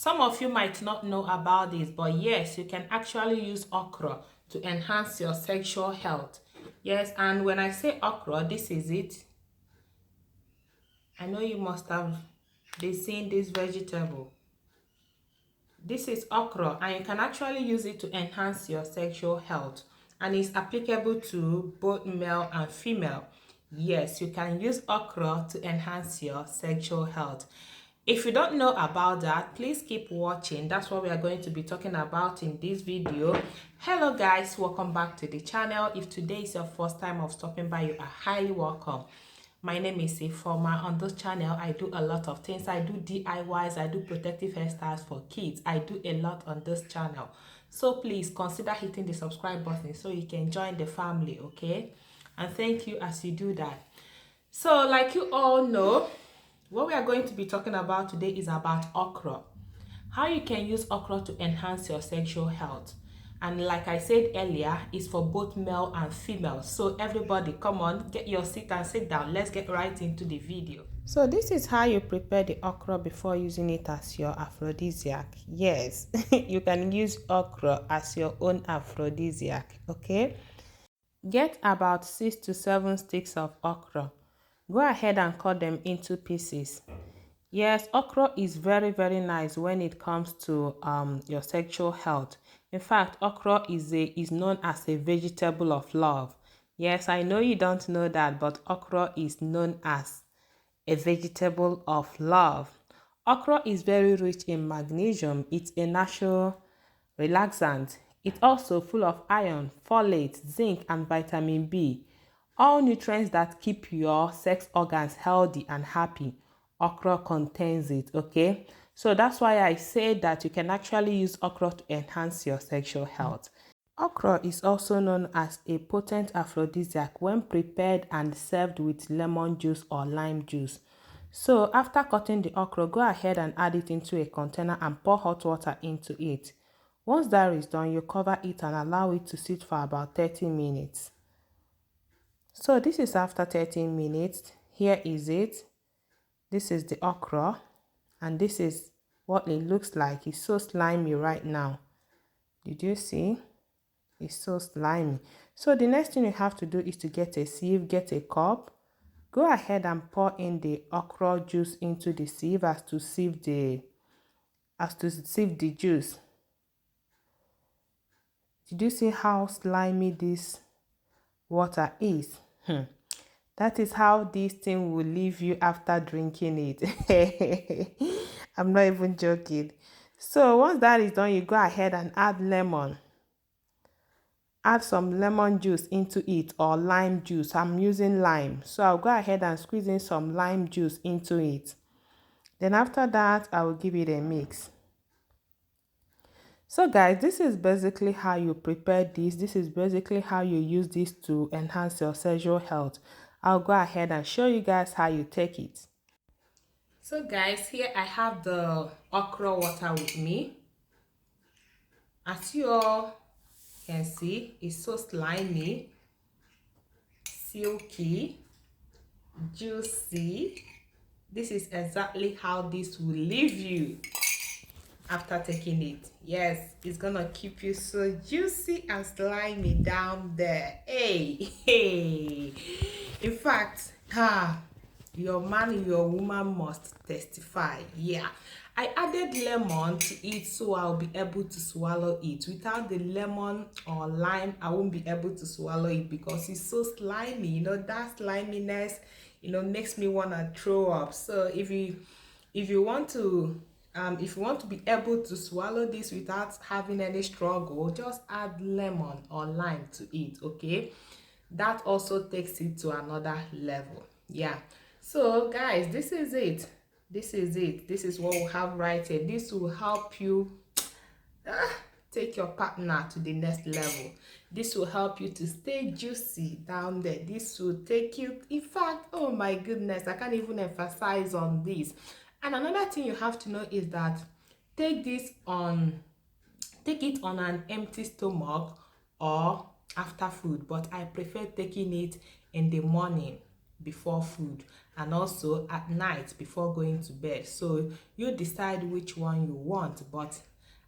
Some of you might not know about this, but yes, you can actually use okra to enhance your sexual health. Yes, and when I say okra, this is it. I know you must have been seeing this vegetable. This is okra, and you can actually use it to enhance your sexual health, and it's applicable to both male and female. Yes, you can use okra to enhance your sexual health. If you don't know about that, please keep watching. That's what we are going to be talking about in this video. Hello guys, welcome back to the channel. If today is your first time of stopping by, you are highly welcome. My name is Ifoma. On this channel, I do a lot of things. I do DIYs, I do protective hairstyles for kids. I do a lot on this channel. So please consider hitting the subscribe button so you can join the family, okay? And thank you as you do that. So like you all know, what we are going to be talking about today is about okra. How you can use okra to enhance your sexual health. And like I said earlier, it's for both male and female. So everybody, come on, get your seat and sit down. Let's get right into the video. So this is how you prepare the okra before using it as your aphrodisiac. Yes, you can use okra as your own aphrodisiac, okay? Get about 6 to 7 sticks of okra. Go ahead and cut them into pieces. Yes, okra is very nice when it comes to your sexual health. In fact, okra is known as a vegetable of love. Yes, I know you don't know that, but okra is known as a vegetable of love. Okra is very rich in magnesium. It's a natural relaxant. It's also full of iron, folate, zinc, and vitamin B. All nutrients that keep your sex organs healthy and happy. Okra contains it, okay? So that's why I say that you can actually use okra to enhance your sexual health. Okra is also known as a potent aphrodisiac when prepared and served with lemon juice or lime juice. So after cutting the okra, go ahead and add it into a container and pour hot water into it. Once that is done, you cover it and allow it to sit for about 30 minutes. So this is after 30 minutes. Here is it. This is the okra, and this is what it looks like. It's so slimy right now. Did you see? It's so slimy. So the next thing you have to do is to get a sieve, get a cup. Go ahead and pour in the okra juice into the sieve as to sieve the juice. Did you see how slimy this water is? That is how this thing will leave you after drinking it. I'm not even joking. So once that is done, you go ahead and add lemon. Add some lemon juice into it, or lime juice. I'm using lime. So I'll go ahead and squeeze in some lime juice into it. Then after that, I will give it a mix. So guys, this is basically how you prepare this. This is basically how you use this to enhance your sexual health. I'll go ahead and show you guys how you take it. So guys, here I have the okra water with me. As you all can see, it's so slimy, silky, juicy. This is exactly how this will leave you after taking it. Yes, it's gonna keep you so juicy and slimy down there. Hey. In fact, your man, your woman must testify. Yeah, I added lemon to it so I'll be able to swallow it. Without the lemon or lime, I won't be able to swallow it because it's so slimy. You know, that sliminess, makes me want to throw up. So if you want to be able to swallow this without having any struggle, just add lemon or lime to it, okay? That also takes it to another level. Yeah. So guys, this is it. This is what we have right here. This will help you take your partner to the next level. This will help you to stay juicy down there. This will take you, in fact, oh my goodness, I can't even emphasize on this. And another thing you have to know is that take it on an empty stomach or after food, but I prefer taking it in the morning before food. and also at night before going to bed. So you decide which one you want, but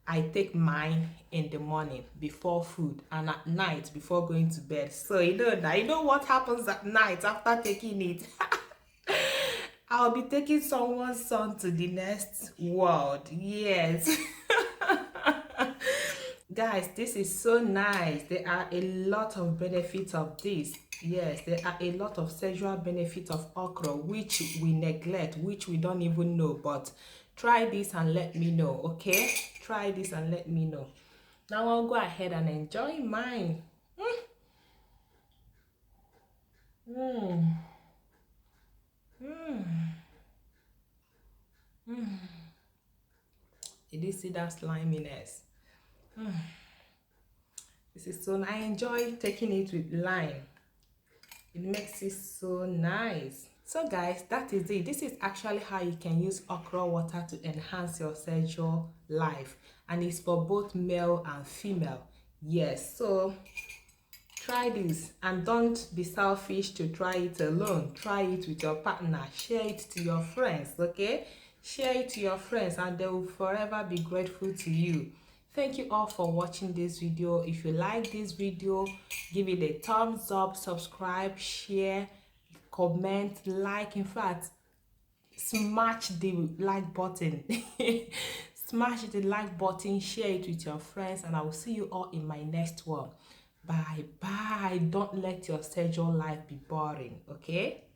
I take mine in the morning before food and at night before going to bed. So you know what happens at night after taking it. I'll be taking someone's son to the next world. Yes. Guys, this is so nice. There are a lot of benefits of this. Yes, there are a lot of sexual benefits of okra which we neglect, which we don't even know. But try this and let me know, okay? Try this and let me know. Now I'll go ahead and enjoy mine. Did you see that sliminess? This is so nice. I enjoy taking it with lime. It makes it so nice. So guys, that is it. This is actually how you can use okra water to enhance your sexual life, and it's for both male and female. Yes, so try this and don't be selfish to try it alone. Try it with your partner. Share it to your friends, okay? Share it to your friends and they will forever be grateful to you. Thank you all for watching this video. If you like this video, give it a thumbs up, subscribe, share, comment, like. In fact, smash the like button. Smash the like button, share it with your friends, and I will see you all in my next one. Bye bye. Don't let your sexual life be boring, okay?